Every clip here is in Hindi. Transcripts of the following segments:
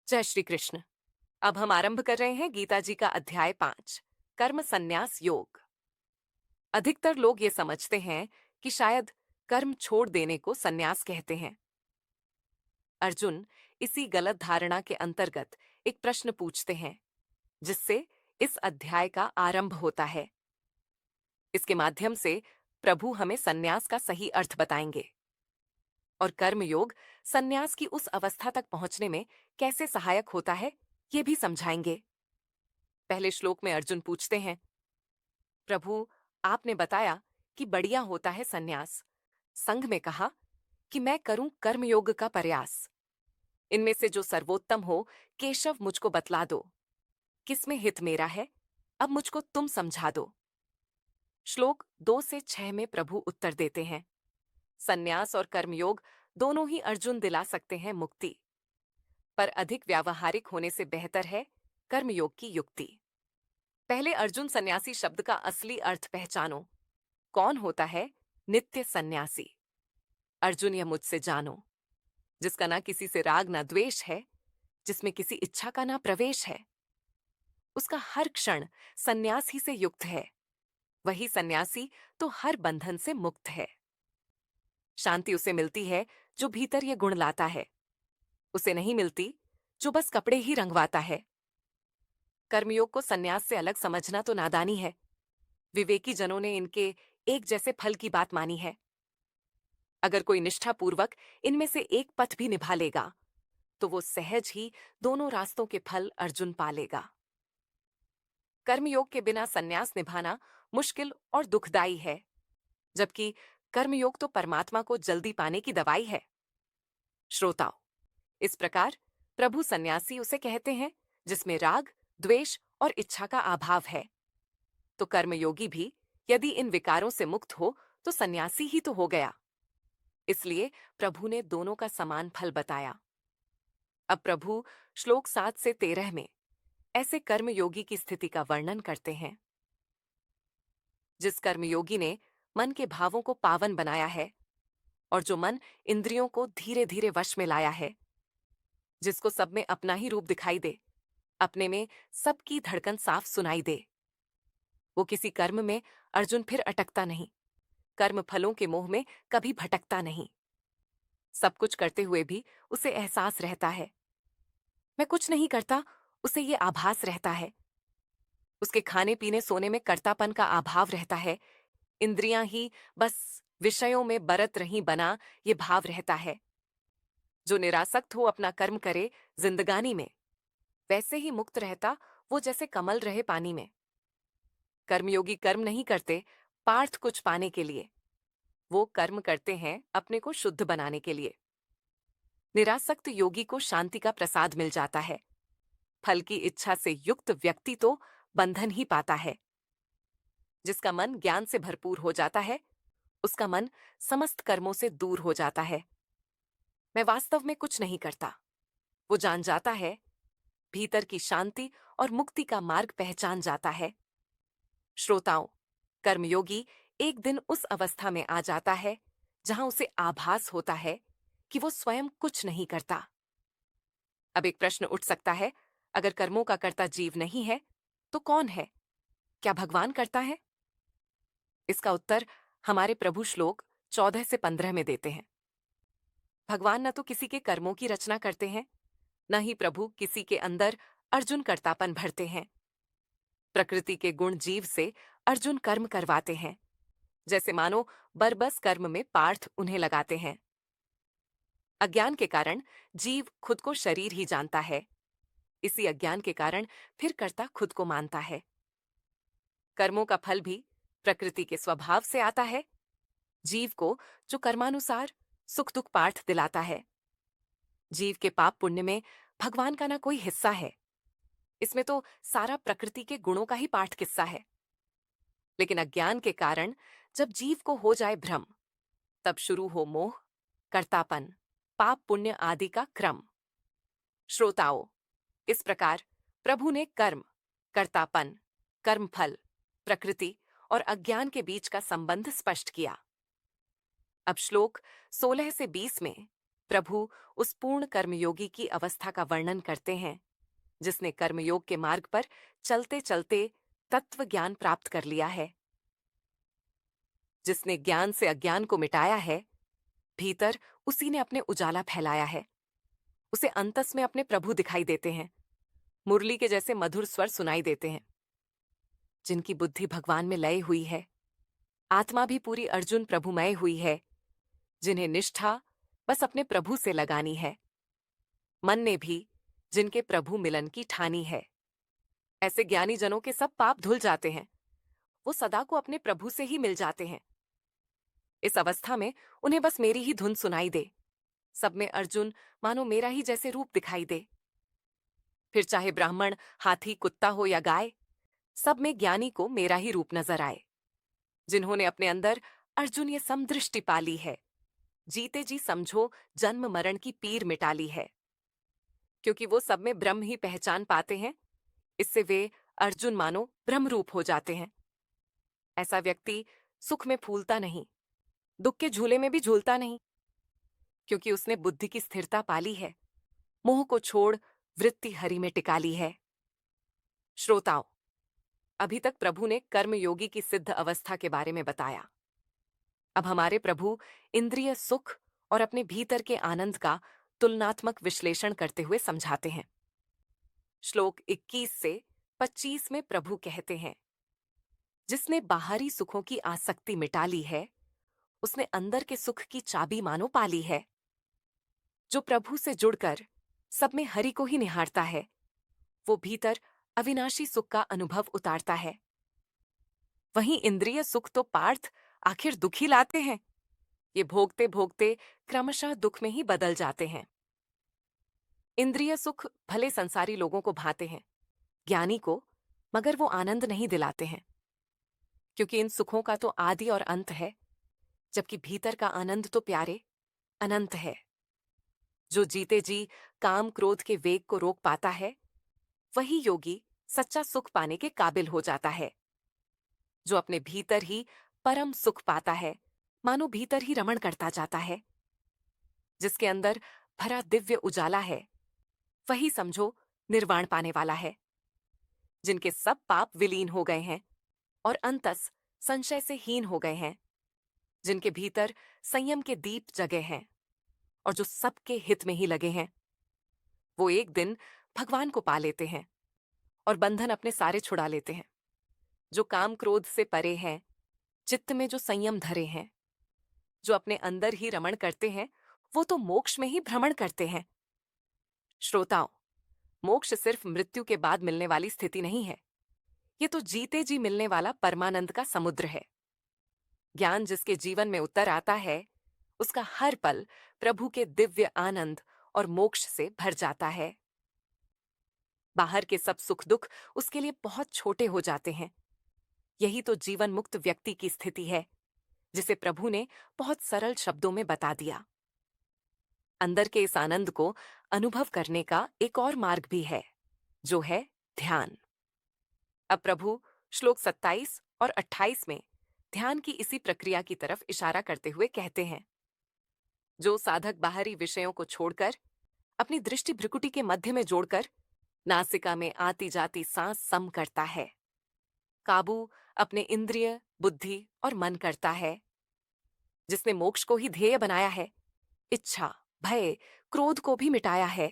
जय श्री कृष्ण। अब हम आरंभ कर रहे हैं गीता जी का अध्याय 5, कर्म संन्यास योग। अधिकतर लोग ये समझते हैं कि शायद कर्म छोड़ देने को संन्यास कहते हैं। अर्जुन इसी गलत धारणा के अंतर्गत एक प्रश्न पूछते हैं, जिससे इस अध्याय का आरंभ होता है। इसके माध्यम से प्रभु हमें संन्यास का सही अर्थ बताएंगे और कर्म योग संन्यास की उस अवस्था तक पहुंचने में कैसे सहायक होता है, ये भी समझाएंगे। पहले श्लोक में अर्जुन पूछते हैं, प्रभु, आपने बताया कि बढ़िया होता है संन्यास। संघ में कहा कि मैं करूं कर्मयोग का प्रयास। इनमें से जो सर्वोत्तम हो, केशव मुझको बतला दो। किसमें हित मेरा है, अब मुझको तुम समझा दो। श्लोक 2 से 6 में प्रभु उत्तर देते हैं, संन्यास और कर्मयोग दोनों ही अर्जुन दिला सकते हैं मुक्ति, पर अधिक व्यावहारिक होने से बेहतर है कर्मयोग की युक्ति। पहले अर्जुन सन्यासी शब्द का असली अर्थ पहचानो। कौन होता है नित्य सन्यासी? अर्जुन, यह मुझसे जानो, जिसका ना किसी से राग ना द्वेष है, जिसमें किसी इच्छा का ना प्रवेश है। उसका हर क्षण सन्यास ही से युक्त है। वही सन्यासी तो हर बंधन से मुक्त है। शांति उसे मिलती है जो भीतर ये गुण लाता है। उसे नहीं मिलती जो बस कपड़े ही रंगवाता है। कर्मयोग को सन्यास से अलग समझना तो नादानी है। विवेकी जनों ने इनके एक जैसे फल की बात मानी है। अगर कोई निष्ठापूर्वक इनमें से एक पथ भी निभा लेगा, तो वो सहज ही दोनों रास्तों के फल अर्जुन पा लेगा। कर्मयोग के बिना संन्यास निभाना मुश्किल और दुखदाई है, जबकि कर्मयोग तो परमात्मा को जल्दी पाने की दवाई है। श्रोताओ, इस प्रकार प्रभु सन्यासी उसे कहते हैं जिसमें राग, द्वेष और इच्छा का अभाव है। तो कर्मयोगी भी यदि इन विकारों से मुक्त हो तो सन्यासी ही तो हो गया। इसलिए प्रभु ने दोनों का समान फल बताया। अब प्रभु श्लोक 7 से 13 में ऐसे कर्मयोगी की स्थिति का वर्णन करते हैं। जिस कर्मयोगी ने मन के भावों को पावन बनाया है और जो मन इंद्रियों को धीरे धीरे वश में लाया है, जिसको सब में अपना ही रूप दिखाई दे, अपने में सबकी धड़कन साफ सुनाई दे, वो किसी कर्म में अर्जुन फिर अटकता नहीं, कर्म फलों के मोह में कभी भटकता नहीं। सब कुछ करते हुए भी उसे एहसास रहता है। मैं कुछ नहीं करता, उसे ये आभास रहता है। उसके खाने पीने सोने में कर्तापन का अभाव रहता है। इंद्रियां ही बस विषयों में बरत रही बना ये भाव रहता है। जो निरासक्त हो अपना कर्म करे जिंदगानी में, वैसे ही मुक्त रहता वो जैसे कमल रहे पानी में। कर्मयोगी कर्म नहीं करते पार्थ कुछ पाने के लिए, वो कर्म करते हैं अपने को शुद्ध बनाने के लिए। निरासक्त योगी को शांति का प्रसाद मिल जाता है। फल की इच्छा से युक्त व्यक्ति तो बंधन ही पाता है। जिसका मन ज्ञान से भरपूर हो जाता है, उसका मन समस्त कर्मों से दूर हो जाता है। मैं वास्तव में कुछ नहीं करता, वो जान जाता है। भीतर की शांति और मुक्ति का मार्ग पहचान जाता है। श्रोताओं, कर्मयोगी एक दिन उस अवस्था में आ जाता है जहां उसे आभास होता है कि वो स्वयं कुछ नहीं करता। अब एक प्रश्न उठ सकता है, अगर कर्मों का कर्ता जीव नहीं है तो कौन है? क्या भगवान करता है? इसका उत्तर हमारे प्रभु श्लोक 14 से 15 में देते हैं। भगवान न तो किसी के कर्मों की रचना करते हैं, न ही प्रभु किसी के अंदर अर्जुन कर्तापन भरते हैं। प्रकृति के गुण जीव से अर्जुन कर्म करवाते हैं, जैसे मानो बरबस कर्म में पार्थ उन्हें लगाते हैं। अज्ञान के कारण जीव खुद को शरीर ही जानता है। इसी अज्ञान के कारण फिर कर्ता खुद को मानता है। कर्मों का फल भी प्रकृति के स्वभाव से आता है, जीव को जो कर्मानुसार सुख दुख पाठ दिलाता है। जीव के पाप पुण्य में भगवान का ना कोई हिस्सा है। इसमें तो सारा प्रकृति के गुणों का ही पाठ किस्सा है। लेकिन अज्ञान के कारण जब जीव को हो जाए भ्रम, तब शुरू हो मोह, कर्तापन, पाप पुण्य आदि का क्रम। श्रोताओं, इस प्रकार प्रभु ने कर्म, कर्तापन, कर्मफल, प्रकृति और अज्ञान के बीच का संबंध स्पष्ट किया। अब श्लोक 16 से 20 में प्रभु उस पूर्ण कर्मयोगी की अवस्था का वर्णन करते हैं जिसने कर्मयोग के मार्ग पर चलते चलते तत्व ज्ञान प्राप्त कर लिया है, जिसने ज्ञान से अज्ञान को मिटाया है। भीतर उसी ने अपने उजाला फैलाया है। उसे अंतस में अपने प्रभु दिखाई देते हैं, मुरली के जैसे मधुर स्वर सुनाई देते हैं। जिनकी बुद्धि भगवान में लय हुई है, आत्मा भी पूरी अर्जुन प्रभुमय हुई है, जिन्हें निष्ठा बस अपने प्रभु से लगानी है, मन ने भी जिनके प्रभु मिलन की ठानी है। ऐसे ज्ञानी जनों के सब पाप धुल जाते हैं, वो सदा को अपने प्रभु से ही मिल जाते हैं। इस अवस्था में उन्हें बस मेरी ही धुन सुनाई दे, सब में अर्जुन मानो मेरा ही जैसे रूप दिखाई दे। फिर चाहे ब्राह्मण, हाथी, कुत्ता हो या गाय, सब में ज्ञानी को मेरा ही रूप नजर आए। जिन्होंने अपने अंदर अर्जुन ये समदृष्टि पाली है, जीते जी समझो जन्म मरण की पीर मिटा ली है। क्योंकि वो सब में ब्रह्म ही पहचान पाते हैं, इससे वे अर्जुन मानो ब्रह्म रूप हो जाते हैं। ऐसा व्यक्ति सुख में फूलता नहीं, दुख के झूले में भी झूलता नहीं, क्योंकि उसने बुद्धि की स्थिरता पाली है, मोह को छोड़ वृत्ति हरि में टिका ली है। श्रोताओं, अभी तक प्रभु ने कर्मयोगी की सिद्ध अवस्था के बारे में बताया। अब हमारे प्रभु इंद्रिय सुख और अपने भीतर के आनंद का तुलनात्मक विश्लेषण करते हुए समझाते हैं। श्लोक 21 से 25 में प्रभु कहते हैं, जिसने बाहरी सुखों की आसक्ति मिटा ली है, उसने अंदर के सुख की चाबी मानो पाली है। जो प्रभु से जुड़कर सब में हरि को ही निहारता है, वो भीतर अविनाशी सुख का अनुभव उतारता है। वहीं इंद्रिय सुख तो पार्थ आखिर दुखी लाते हैं, ये भोगते भोगते क्रमशः दुख में ही बदल जाते हैं। इंद्रिय सुख भले संसारी लोगों को भाते हैं, ज्ञानी को मगर वो आनंद नहीं दिलाते हैं, क्योंकि इन सुखों का तो आदि और अंत है, जबकि भीतर का आनंद तो प्यारे अनंत है। जो जीते जी काम क्रोध के वेग को रोक पाता है, वही योगी सच्चा सुख पाने के काबिल हो जाता है। जो अपने भीतर ही परम सुख पाता है, मानो भीतर ही रमण करता जाता है। जिसके अंदर भरा दिव्य उजाला है, वही समझो निर्वाण पाने वाला है। जिनके सब पाप विलीन हो गए हैं और अंतस संशय से हीन हो गए हैं, जिनके भीतर संयम के दीप जगे हैं और जो सबके हित में ही लगे हैं, वो एक दिन भगवान को पा लेते हैं और बंधन अपने सारे छुड़ा लेते हैं। जो काम क्रोध से परे हैं, चित्त में जो संयम धरे हैं, जो अपने अंदर ही रमण करते हैं, वो तो मोक्ष में ही भ्रमण करते हैं। श्रोताओं, मोक्ष सिर्फ मृत्यु के बाद मिलने वाली स्थिति नहीं है, ये तो जीते जी मिलने वाला परमानंद का समुद्र है। ज्ञान जिसके जीवन में उतर आता है, उसका हर पल प्रभु के दिव्य आनंद और मोक्ष से भर जाता है। बाहर के सब सुख दुख उसके लिए बहुत छोटे हो जाते हैं। यही तो जीवन मुक्त व्यक्ति की स्थिति है, जिसे प्रभु ने बहुत सरल शब्दों में बता दिया। अंदर के इस आनंद को अनुभव करने का एक और मार्ग भी है, जो है ध्यान। अब प्रभु श्लोक 27 और 28 में ध्यान की इसी प्रक्रिया की तरफ इशारा करते हुए कहते हैं, जो साधक बाहरी विषयों को छोड़कर अपनी दृष्टि भ्रुकुटी के मध्य में जोड़कर नासिका में आती जाती सांस सम करता है, काबू अपने इंद्रिय, बुद्धि और मन करता है, जिसने मोक्ष को ही ध्येय बनाया है, इच्छा, भय, क्रोध को भी मिटाया है,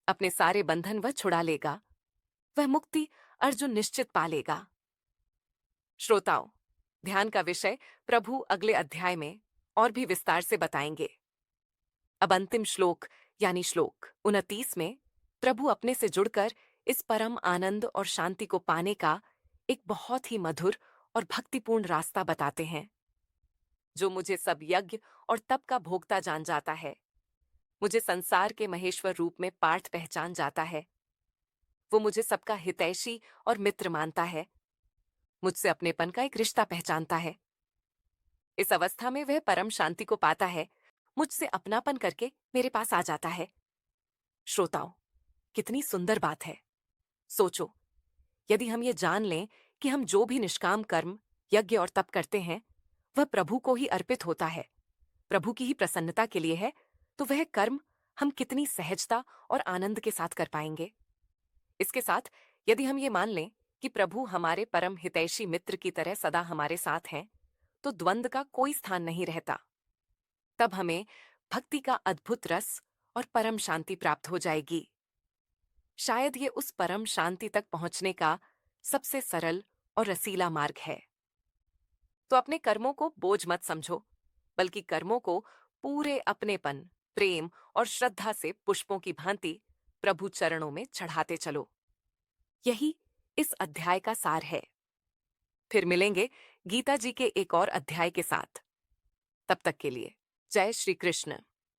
अपने सारे बंधन वह छुड़ा लेगा, वह मुक्ति अर्जुन निश्चित पा लेगा। श्रोताओं, ध्यान का विषय प्रभु अगले अध्याय में और भी विस्तार से बताएंगे। अब अंतिम श्लोक यानी श्लोक 29 में प्रभु अपने से जुड़कर इस परम आनंद और शांति को पाने का एक बहुत ही मधुर और भक्तिपूर्ण रास्ता बताते हैं। जो मुझे सब यज्ञ और तप का भोक्ता जान जाता है, मुझे संसार के महेश्वर रूप में पार्थ पहचान जाता है, वो मुझे सबका हितैषी और मित्र मानता है, मुझसे अपनेपन का एक रिश्ता पहचानता है। इस अवस्था में वह परम शांति को पाता है, मुझसे अपनापन करके मेरे पास आ जाता है। श्रोताओं, कितनी सुंदर बात है। सोचो, यदि हम ये जान लें कि हम जो भी निष्काम कर्म, यज्ञ और तप करते हैं, वह प्रभु को ही अर्पित होता है, प्रभु की ही प्रसन्नता के लिए है, तो वह कर्म हम कितनी सहजता और आनंद के साथ कर पाएंगे। इसके साथ यदि हम ये मान लें कि प्रभु हमारे परम हितैषी मित्र की तरह सदा हमारे साथ हैं, तो द्वंद्व का कोई स्थान नहीं रहता। तब हमें भक्ति का अद्भुत रस और परम शांति प्राप्त हो जाएगी। शायद ये उस परम शांति तक पहुंचने का सबसे सरल और रसीला मार्ग है। तो अपने कर्मों को बोझ मत समझो, बल्कि कर्मों को पूरे अपनेपन, प्रेम और श्रद्धा से पुष्पों की भांति प्रभु चरणों में चढ़ाते चलो। यही इस अध्याय का सार है। फिर मिलेंगे गीता जी के एक और अध्याय के साथ। तब तक के लिए जय श्री कृष्ण।